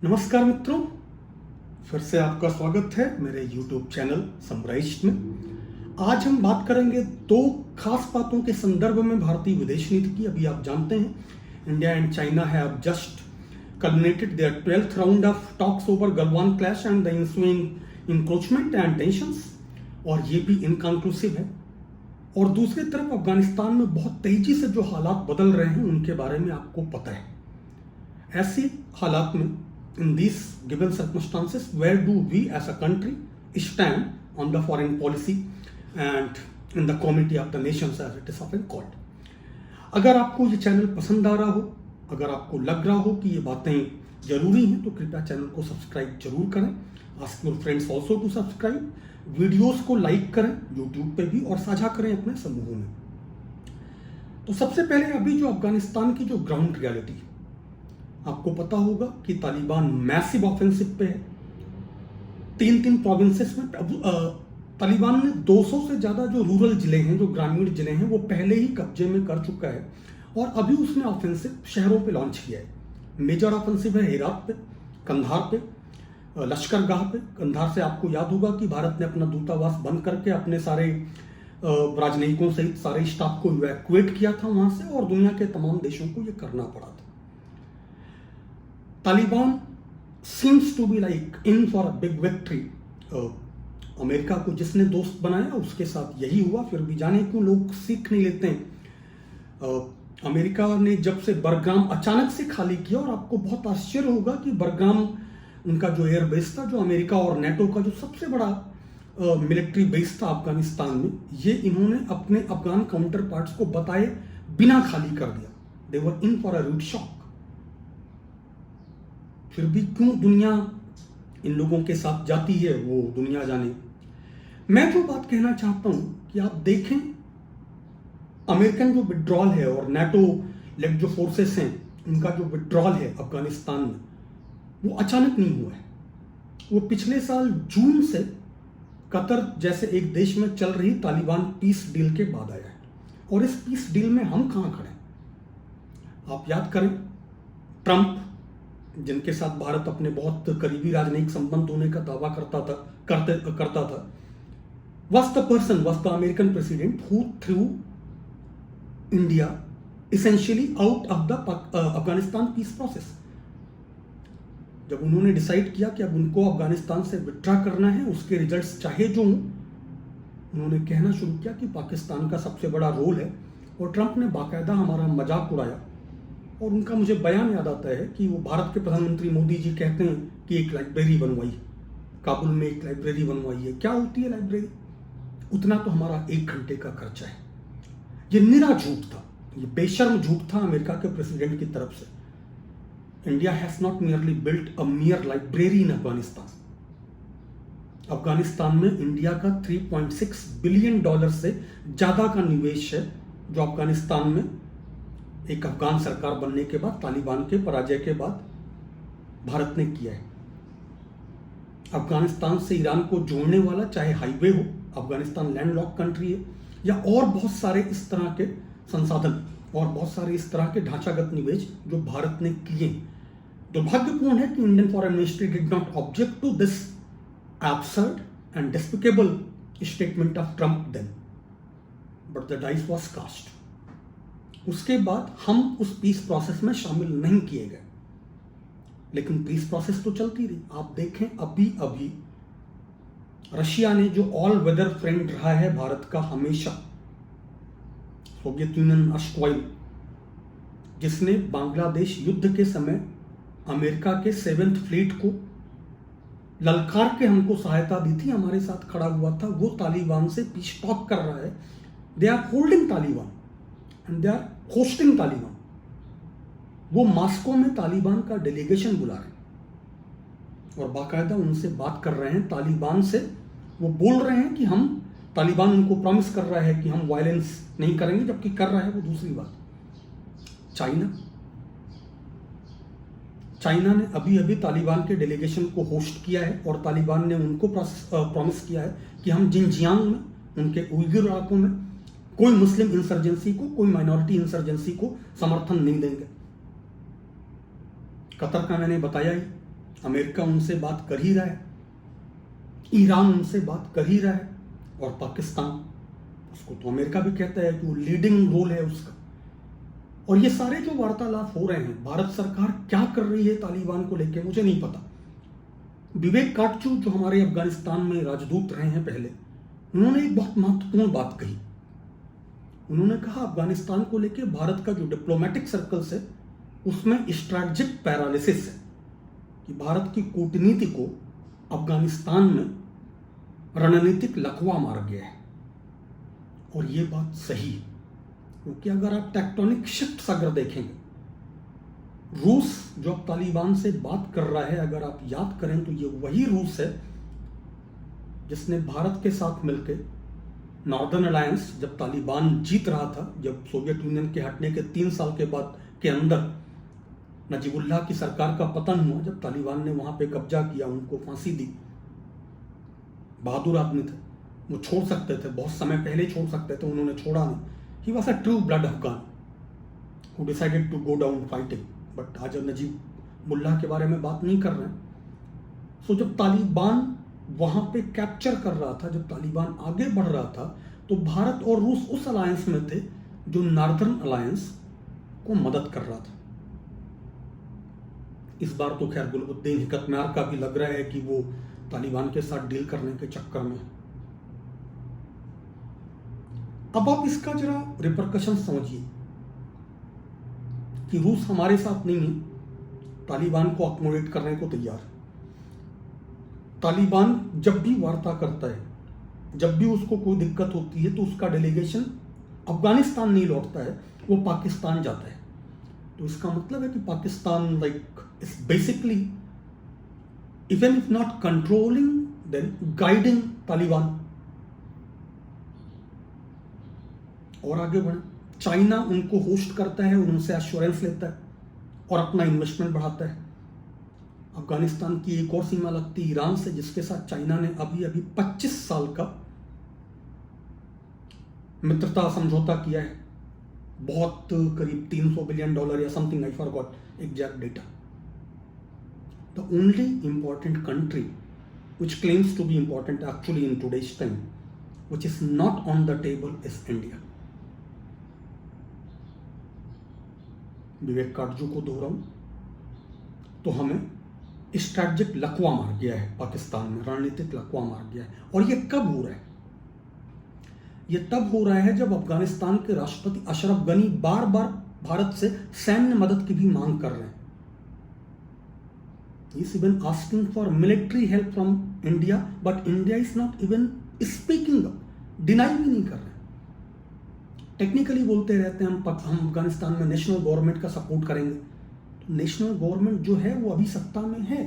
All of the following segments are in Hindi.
नमस्कार मित्रों, फिर से आपका स्वागत है मेरे YouTube चैनल समराइज्ड में। आज हम बात करेंगे दो खास बातों के संदर्भ में भारतीय विदेश नीति की। अभी आप जानते हैं India and China have just culminated their 12th round of talks over Galwan clash and the ensuing encroachment and tensions, और ये भी इनकंक्लूसिव है। और दूसरी तरफ अफगानिस्तान में बहुत तेजी से जो हालात बदल रहे हैं उनके बारे में आपको पता है। ऐसी हालात में in these given circumstances, where do we as a country stand on the foreign policy and in the committee of the nations as it is often called? अगर आपको ये चैनल पसंद आ रहा हो, अगर आपको लग रहा हो कि ये बातें जरूरी हैं, तो कृपया चैनल को सब्सक्राइब जरूर करें। Ask your friends also to subscribe. Videos को लाइक करें यूट्यूब पे भी और साझा करें अपने समूहों में। तो सबसे पहले अभी जो अफगानिस्तान की जो ग्राउंड रियलिटी, आपको पता होगा कि तालिबान मैसिव ऑफेंसिव पे है। तीन प्रोविंसेस में तालिबान ने 200 से ज्यादा जो रूरल जिले हैं, जो ग्रामीण जिले हैं, वो पहले ही कब्जे में कर चुका है और अभी उसने ऑफेंसिव शहरों पे लॉन्च किया है। मेजर ऑफेंसिव है हेरात पे, कंधार पे, लश्करगाह पे। कंधार से आपको याद होगा कि भारत ने अपना दूतावास बंद करके अपने सारे राजनयिकों सहित सारे स्टाफ को इवैक्यूएट किया था वहां से, और दुनिया के तमाम देशों को यह करना पड़ा था। Taliban seems to be like in for a big victory. America को जिसने दोस्त बनाया उसके साथ यही हुआ। फिर भी जाने क्यों लोग सीख नहीं लेते हैं। अमेरिका ने जब से बरग्राम अचानक से खाली किया, और आपको बहुत आश्चर्य होगा कि बरग्राम उनका जो एयर बेस था, जो अमेरिका और नेटो का जो सबसे बड़ा मिलिट्री बेस था अफगानिस्तान में, ये इन्होंने अपने अफगान काउंटर पार्ट्स को बताए बिना खाली कर दिया। They were in for a rude shock. फिर भी क्यों दुनिया इन लोगों के साथ जाती है, वो दुनिया जाने। मैं जो बात कहना चाहता हूं कि आप देखें, अमेरिकन जो विड्रॉल है और नेटो लेड जो फोर्सेस हैं, उनका जो विड्रॉल है अफगानिस्तान में, वो अचानक नहीं हुआ है। वो पिछले साल जून से कतर जैसे एक देश में चल रही तालिबान पीस डील के बाद आया है। और इस पीस डील में हम कहां खड़े हैं? आप याद करें, ट्रंप, जिनके साथ भारत अपने बहुत करीबी राजनयिक संबंध होने का दावा करता था, was the American president who threw India essentially out of the Afghanistan peace process। जब उन्होंने डिसाइड किया कि अब उनको अफगानिस्तान से विड्रॉ करना है, उसके रिजल्ट्स चाहे जो हों, उन्होंने कहना शुरू किया कि पाकिस्तान का सबसे बड़ा रोल है। और ट्रंप ने बाकायदा हमारा मजाक उड़ाया। और उनका मुझे बयान याद आता है कि वो भारत के प्रधानमंत्री मोदी जी कहते हैं कि एक लाइब्रेरी बनवाई, काबुल में एक लाइब्रेरी बनवाई है। क्या होती है लाइब्रेरी? उतना तो हमारा 1 घंटे का खर्चा है। ये निरा झूठ था, ये बेशर्म झूठ था अमेरिका के प्रेसिडेंट की तरफ से। India has not merely built a मियर library in Afghanistan. Afghanistan में इंडिया का $3.6 बिलियन से ज्यादा का निवेश है, जो अफगानिस्तान में एक अफगान सरकार बनने के बाद, तालिबान के पराजय के बाद भारत ने किया है। अफगानिस्तान से ईरान को जोड़ने वाला चाहे हाईवे हो, अफगानिस्तान लैंडलॉक कंट्री है, या और बहुत सारे इस तरह के संसाधन और बहुत सारे इस तरह के ढांचागत निवेश जो भारत ने किए। दुर्भाग्यपूर्ण है कि Indian foreign ministry did not object to this absurd and despicable statement of Trump then, but the dice was cast. उसके बाद हम उस पीस प्रोसेस में शामिल नहीं किए गए, लेकिन पीस प्रोसेस तो चलती रही। आप देखें, अभी रशिया ने जो ऑल वेदर फ्रेंड रहा है भारत का हमेशा, सोवियत यूनियन अशक्वाइल, जिसने बांग्लादेश युद्ध के समय अमेरिका के 7th फ्लीट को ललकार के हमको सहायता दी थी, हमारे साथ खड़ा हुआ था, वो तालिबान से पीस टॉक कर रहा है। They are holding Taliban and they are hosting Taliban. वो मास्को में तालिबान का डेलीगेशन बुला रहे हैं और बाकायदा उनसे बात कर रहे हैं तालिबान से। वो बोल रहे हैं कि हम, तालिबान उनको प्रॉमिस कर रहा है कि हम वायलेंस नहीं करेंगे, जबकि कर रहा है वो दूसरी बात। चाइना ने अभी तालिबान के डेलीगेशन को होस्ट किया है, और तालिबान ने उनको प्रॉमिस किया है कि हम जिनजियांग में, उनके उइगर इलाकों में कोई मुस्लिम इंसर्जेंसी को, कोई माइनॉरिटी इंसर्जेंसी को समर्थन नहीं देंगे। कतर का मैंने बताया ही, अमेरिका उनसे बात कर ही रहा है, ईरान उनसे बात कर ही रहा है, और पाकिस्तान, उसको तो अमेरिका भी कहता है कि वो लीडिंग रोल है उसका। और ये सारे जो वार्तालाप हो रहे हैं, भारत सरकार क्या कर रही है तालिबान को लेकर मुझे नहीं पता। विवेक काटजू जो हमारे अफगानिस्तान में राजदूत रहे हैं पहले, उन्होंने एक बहुत महत्वपूर्ण बात कही। उन्होंने कहा अफगानिस्तान को लेकर भारत का जो डिप्लोमेटिक सर्कल्स है उसमें स्ट्रैटेजिक पैरालिसिस है, कि भारत की कूटनीति को अफगानिस्तान में रणनीतिक लकवा मार गया है। और ये बात सही है, क्योंकि अगर आप टेक्टोनिक शिफ्ट्स अगर देखेंगे, रूस जो अब तालिबान से बात कर रहा है, अगर आप याद करें तो ये वही रूस है जिसने भारत के साथ मिलकर नॉर्दर्न अलायंस, जब तालिबान जीत रहा था, जब सोवियत यूनियन के हटने के 3 साल के बाद के अंदर नजीबुल्लाह की सरकार का पतन हुआ, जब तालिबान ने वहां पे कब्जा किया, उनको फांसी दी। बहादुर आदमी थे, वो छोड़ सकते थे, बहुत समय पहले छोड़ सकते थे, उन्होंने छोड़ा नहीं। He was a true blood Afghan who decided to go down fighting. But आज नजीबुल्लाह के बारे में बात नहीं कर रहे हैं। सो जब तालिबान वहां पे कैप्चर कर रहा था, जब तालिबान आगे बढ़ रहा था, तो भारत और रूस उस अलायंस में थे जो नॉर्दर्न अलायंस को मदद कर रहा था। इस बार तो खैर गुलबुद्दीन हिकतम्यार का भी लग रहा है कि वो तालिबान के साथ डील करने के चक्कर में। अब आप इसका जरा रिपरकशन समझिए कि रूस हमारे साथ नहीं है, तालिबान को अकोमोडेट करने को तैयार। तालिबान जब भी वार्ता करता है, जब भी उसको कोई दिक्कत होती है, तो उसका डेलीगेशन अफगानिस्तान नहीं लौटता है, वो पाकिस्तान जाता है। तो इसका मतलब है कि Pakistan like is basically even if not controlling then guiding Taliban. और आगे बढ़े, चाइना उनको होस्ट करता है, उनसे एश्योरेंस लेता है और अपना इन्वेस्टमेंट बढ़ाता है। अफगानिस्तान की एक और सीमा लगती है ईरान से, जिसके साथ चाइना ने अभी 25 साल का मित्रता समझौता किया है, बहुत करीब $300 बिलियन या something, I forgot exact data. The only important country which claims to be important actually in today's time, which is not on the table, is India. विवेक काटजू को दोहराऊं तो हमें स्ट्रैटेजिक लकवा मार गया है, पाकिस्तान में रणनीतिक लकवा मार गया है। और ये कब हो रहा है? ये तब हो रहा है जब अफगानिस्तान के राष्ट्रपति अशरफ गनी बार बार भारत से सैन्य मदद की भी मांग कर रहे हैं। He is even asking for military help from India, but India is not even speaking up, deny भी नहीं कर रहे। टेक्निकली बोलते रहते हैं हम अफगानिस्तान में नेशनल गवर्नमेंट का सपोर्ट करेंगे। तो नेशनल गवर्नमेंट जो है वो अभी सत्ता में है,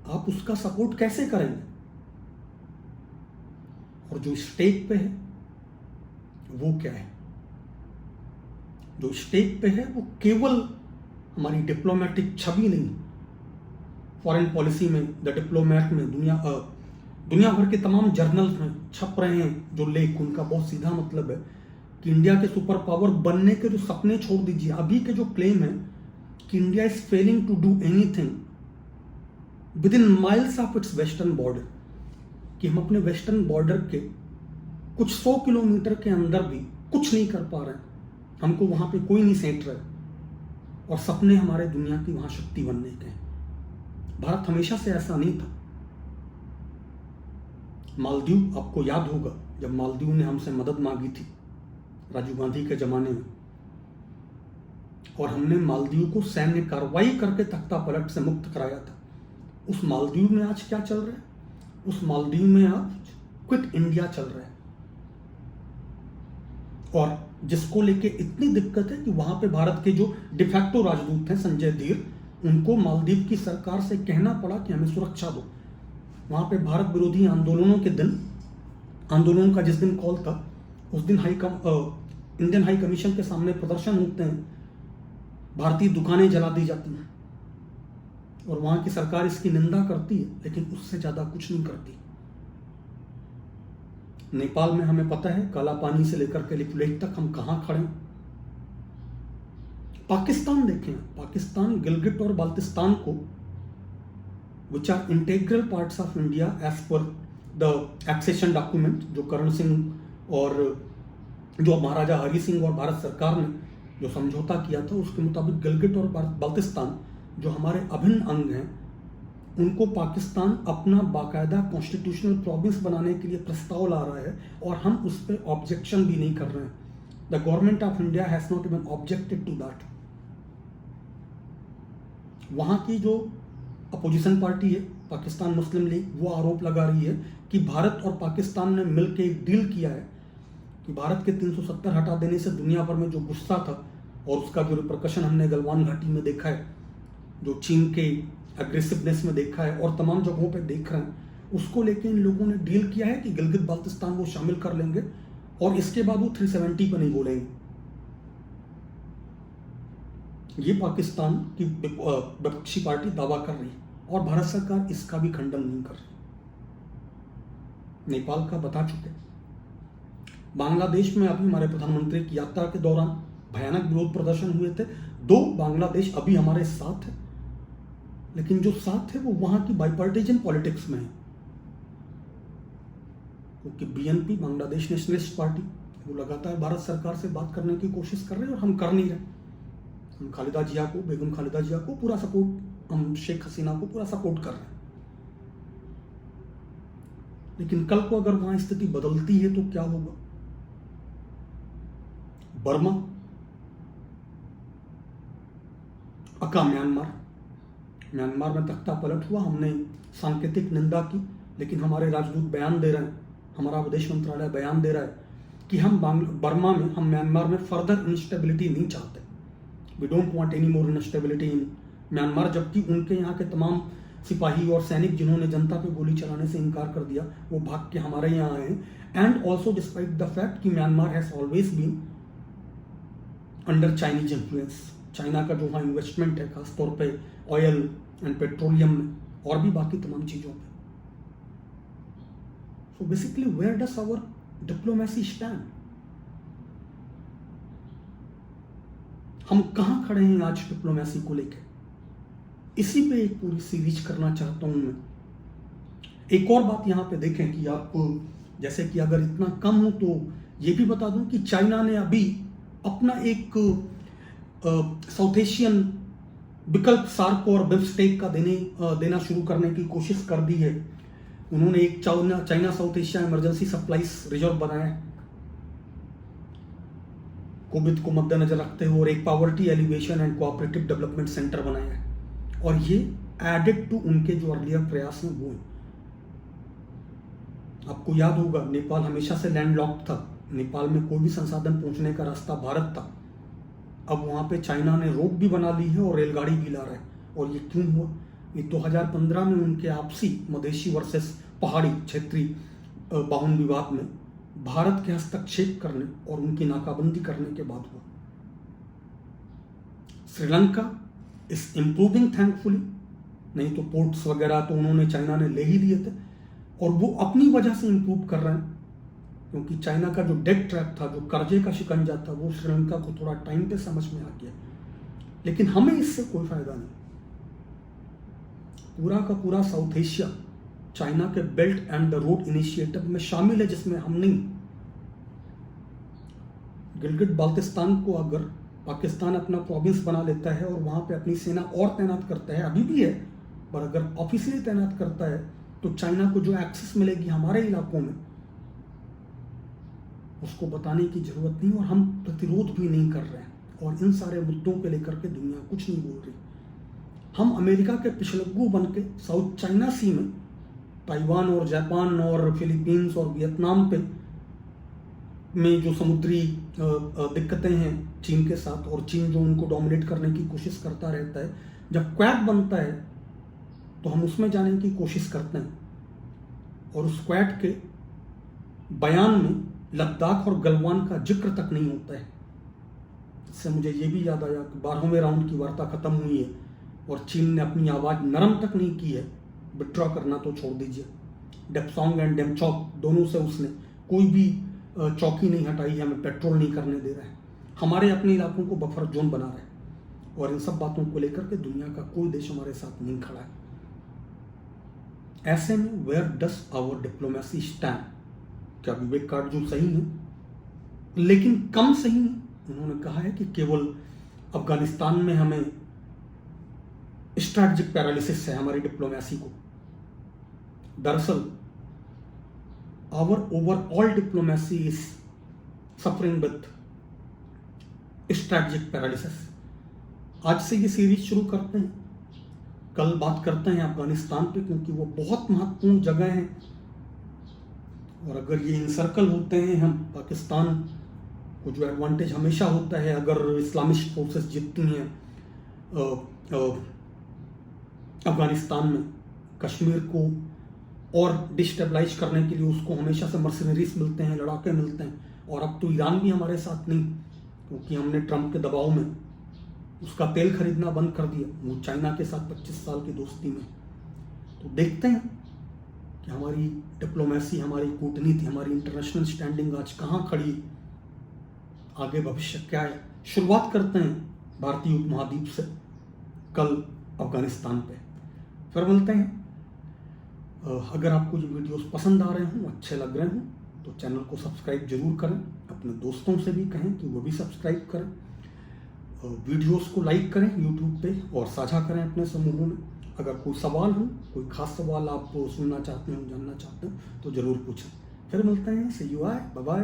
आप उसका सपोर्ट कैसे करेंगे? और जो स्टेक पे है वो क्या है? जो स्टेक पे है वो केवल हमारी डिप्लोमेटिक छवि नहीं, फॉरेन पॉलिसी में, द डिप्लोमेट में, दुनिया भर के तमाम जर्नल्स में छप रहे हैं जो लेख, उनका बहुत सीधा मतलब है कि इंडिया के सुपर पावर बनने के जो सपने छोड़ दीजिए, अभी के जो क्लेम है कि India is failing to do anything within miles of its western border, कि हम अपने वेस्टर्न बॉर्डर के कुछ 100 किलोमीटर के अंदर भी कुछ नहीं कर पा रहे हैं, हमको वहां पे कोई नहीं सेंट रहा, और सपने हमारे दुनिया की वहां शक्ति बनने के हैं। भारत हमेशा से ऐसा नहीं था। मालदीव, आपको याद होगा जब मालदीव ने हमसे मदद मांगी थी राजीव गांधी के जमाने में, और हमने मालदीव को सैन्य कार्रवाई करके तख्ता पलट से मुक्त कराया था। उस मालदीव में आज क्या चल रहा है? उस मालदीव में आज क्विट इंडिया चल रहा है, और जिसको लेके इतनी दिक्कत है कि वहां पे भारत के जो डिफैक्टो राजदूत हैं संजय धीर, उनको मालदीव की सरकार से कहना पड़ा कि हमें सुरक्षा दो। वहां पे भारत विरोधी आंदोलनों के दिन, आंदोलन का जिस दिन कॉल था, उस दिन इंडियन हाई कमीशन के सामने प्रदर्शन होते हैं, भारतीय दुकानें जला दी जाती हैं, और वहां की सरकार इसकी निंदा करती है, लेकिन उससे ज्यादा कुछ नहीं करती। नेपाल में हमें पता है काला पानी से लेकर के लिपुलेख तक हम कहां खड़े हैं। पाकिस्तान देखें, पाकिस्तान गिलगिट और बाल्टिस्तान को which are integral parts of India as per the accession document जो करण सिंह और जो महाराजा हरि सिंह और भारत सरकार ने जो समझौता किया था उसके मुताबिक गिलगिट और बाल्टिस्तान जो हमारे अभिन्न अंग हैं उनको पाकिस्तान अपना बाकायदा कॉन्स्टिट्यूशनल प्रोविंस बनाने के लिए प्रस्ताव ला रहा है और हम उस पर ऑब्जेक्शन भी नहीं कर रहे हैं. The government of India has not even objected to that. वहां की जो अपोजिशन पार्टी है पाकिस्तान मुस्लिम लीग वो आरोप लगा रही है कि भारत और पाकिस्तान ने मिलकर एक डील किया है कि भारत के 370 हटा देने से दुनिया भर में जो गुस्सा था और उसका जो रिप्रकशन हमने गलवान घाटी में देखा है, जो चीन के एग्रेसिवनेस में देखा है और तमाम जगहों पे देख रहे हैं, उसको लेके इन लोगों ने डील किया है कि गिलगित बाल्टिस्तान वो शामिल कर लेंगे और इसके बाद वो 370 पर नहीं बोलेंगे. ये पाकिस्तान की विपक्षी पार्टी दावा कर रही है और भारत सरकार इसका भी खंडन नहीं कर रही. नेपाल का बता चुके. बांग्लादेश में अभी हमारे प्रधानमंत्री की यात्रा के दौरान भयानक विरोध प्रदर्शन हुए थे. दो बांग्लादेश अभी हमारे साथ है, लेकिन जो साथ है वो वहां की बाइपार्टीजन पॉलिटिक्स में है. क्योंकि बीएनपी बांग्लादेश नेशनलिस्ट पार्टी वो लगातार भारत सरकार से बात करने की कोशिश कर रहे हैं और हम कर नहीं रहे. हम खालिदा जिया को, बेगम खालिदा जिया को पूरा सपोर्ट, हम शेख हसीना को पूरा सपोर्ट कर रहे हैं. लेकिन कल को अगर वहां स्थिति बदलती है तो क्या होगा? बर्मा, अका म्यांमार में तख्ता पलट हुआ. हमने सांकेतिक निंदा की, लेकिन हमारे राजदूत बयान दे रहे हैं, हमारा विदेश मंत्रालय बयान दे रहा है कि हम बर्मा में, हम म्यांमार में फर्दर इंस्टेबिलिटी नहीं चाहते. We don't want any more instability in Myanmar. जबकि उनके यहाँ के तमाम सिपाही और सैनिक जिन्होंने जनता पे गोली चलाने से इनकार कर दिया वो भाग के हमारे यहाँ आए. And also despite the fact कि Myanmar has always been under Chinese influence. China का जो वहाँ इन्वेस्टमेंट है खासतौर पे ऑयल एंड पेट्रोलियम में और भी बाकी तमाम चीज़ों पे. So basically where does our diplomacy stand? हम कहाँ खड़े हैं आज डिप्लोमेसी को लेकर? इसी पे एक पूरी सीरीज करना चाहता हूं मैं. एक और बात यहाँ पे देखें कि आप जैसे कि अगर इतना कम हो तो ये भी बता दूं कि चाइना ने अभी अपना एक साउथ एशियन विकल्प सार्क और बिम्स्टेक का देना शुरू करने की कोशिश कर दी है. उन्होंने एक China south Asia emergency supplies reserve बनाया है कोविड को मद्देनजर रखते हुए, और एक poverty alleviation and cooperative development centre बनाया है. और ये एडेड टू उनके जो अर्लियर प्रयास हैं वो. आपको याद होगा नेपाल हमेशा से लैंडलॉक्ड था. नेपाल में कोई भी संसाधन पहुंचने का रास्ता भारत था. अब वहां पे चाइना ने रोड भी बना ली है और रेलगाड़ी भी ला रहा है. और ये क्यों हुआ? ये 2015 में उनके आपसी मधेशी वर्सेस पहाड़ी क्षेत्रीय बाहुन विवाद में भारत के हस्तक्षेप करने और उनकी नाकाबंदी करने के बाद हुआ. Sri Lanka is improving thankfully. नहीं तो पोर्ट्स वगैरह तो उन्होंने चाइना ने ले ही लिए थे और वो अपनी वजह से इम्प्रूव कर रहे हैं. क्योंकि चाइना का जो डेट ट्रैप था, जो कर्जे का शिकंजा था, वो श्रीलंका को थोड़ा टाइम पे समझ में आ गया. लेकिन हमें इससे कोई फायदा नहीं. पूरा का पूरा साउथ एशिया चाइना के belt and the road initiative में शामिल है, जिसमें हम नहीं. गिलगिट बाल्टिस्तान को अगर पाकिस्तान अपना प्रोविंस बना लेता है और वहां पे अपनी सेना और तैनात करता है, अभी भी है, पर अगर ऑफिशियली तैनात करता है तो चाइना को जो एक्सेस मिलेगी हमारे इलाकों में उसको बताने की जरूरत नहीं. और हम प्रतिरोध भी नहीं कर रहे हैं और इन सारे मुद्दों के लेकर के दुनिया कुछ नहीं बोल रही. हम अमेरिका के पिछलग्गू बन के साउथ चाइना सी में ताइवान और जापान और फिलीपींस और वियतनाम पे में जो समुद्री दिक्कतें हैं चीन के साथ, और चीन जो उनको डोमिनेट करने की कोशिश करता रहता है, जब क्वाड बनता है तो हम उसमें जाने की कोशिश करते हैं. और उस क्वाड के बयान में लद्दाख और गलवान का जिक्र तक नहीं होता है. इससे मुझे ये भी याद आया कि 12वें राउंड की वार्ता खत्म हुई है और चीन ने अपनी आवाज़ नरम तक नहीं की है. विड्रॉ करना तो छोड़ दीजिए, डेप्सोंग एंड डेमचौक दोनों से उसने कोई भी चौकी नहीं हटाई है. हमें पेट्रोल नहीं करने दे रहा है, हमारे अपने इलाकों को बफर जोन बना रहा है. और इन सब बातों को लेकर के दुनिया का कोई देश हमारे साथ नहीं खड़ा है। ऐसे में where does our diplomacy stand? क्या विवेक कार्डजू सही है? लेकिन कम सही है। उन्होंने कहा है कि केवल अफगानिस्तान में हमें स्ट्रैटेजिक पैरालिसिस है हमारी डिप्लोमेसी को। दरअसल our overall diplomacy is suffering with strategic paralysis. आज से ये सीरीज शुरू करते हैं। कल बात करते हैं अफगानिस्तान पे, क्योंकि वो बहुत महत्वपूर्ण जगह है। और अगर ये इनसर्कल होते हैं, हम पाकिस्तान को जो एडवांटेज हमेशा होता है अगर इस्लामिस्ट फोर्सेस जीतती हैं अफगानिस्तान में, कश्मीर को और डिस्टेबलाइज करने के लिए उसको हमेशा से मर्सिनरीज मिलते हैं, लड़ाके मिलते हैं। और अब तो ईरान भी हमारे साथ नहीं, क्योंकि हमने ट्रंप के दबाव में उसका तेल खरीदना बंद कर दिया, वो चाइना के साथ 25 साल की दोस्ती में। तो देखते हैं कि हमारी डिप्लोमेसी, हमारी कूटनीति, हमारी इंटरनेशनल स्टैंडिंग आज कहाँ खड़ी है, आगे भविष्य क्या है। शुरुआत करते हैं भारतीय उपमहाद्वीप से, कल अफगानिस्तान पे। फिर मिलते हैं। अगर आपको ये वीडियोस पसंद आ रहे हों, अच्छे लग रहे हों, तो चैनल को सब्सक्राइब जरूर करें। अपने दोस्तों से भी कहें कि वो भी सब्सक्राइब करें। वीडियोस को लाइक करें यूट्यूब पे और साझा करें अपने समूहों में। अगर कोई सवाल हो, कोई खास सवाल आप सुनना चाहते हो, जानना चाहते हो, तो ज़रूर पूछें। फिर मिलते हैं। सी यू, बाय बाय।